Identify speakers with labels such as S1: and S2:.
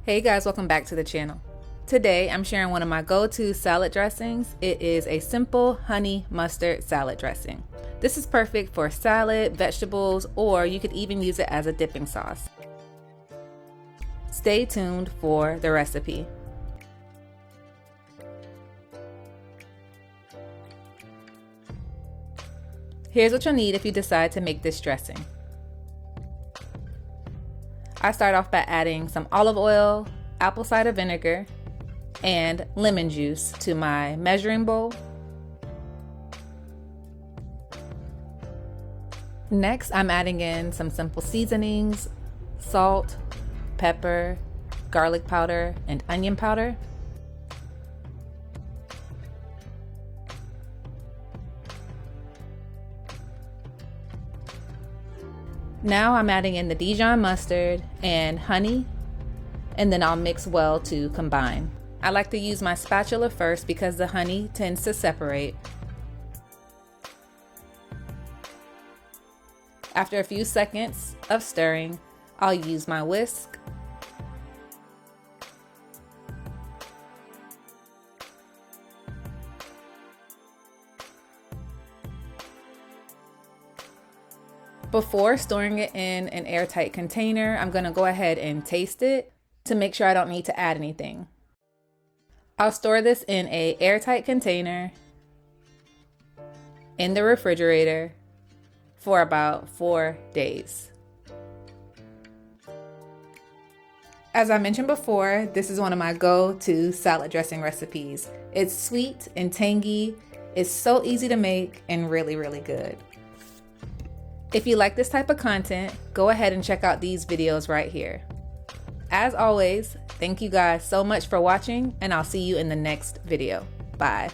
S1: Hey guys, welcome back to the channel. Today I'm sharing one of my go-to salad dressings. It is a simple honey mustard salad dressing. This is perfect for salad, vegetables, or you could even use it as a dipping sauce. Stay tuned for the recipe. Here's what you'll need if you decide to make this dressing. I start off by adding some olive oil, apple cider vinegar, and lemon juice to my measuring bowl. Next, I'm adding in some simple seasonings, salt, pepper, garlic powder, and onion powder. Now I'm adding in the Dijon mustard and honey, and then I'll mix well to combine. I like to use my spatula first because the honey tends to separate. After a few seconds of stirring, I'll use my whisk. Before storing it in an airtight container, I'm going to go ahead and taste it to make sure I don't need to add anything. I'll store this in an airtight container in the refrigerator for about 4 days. As I mentioned before, this is one of my go-to salad dressing recipes. It's sweet and tangy, it's so easy to make, and really, really good. If you like this type of content, go ahead and check out these videos right here. As always, thank you guys so much for watching, and I'll see you in the next video. Bye.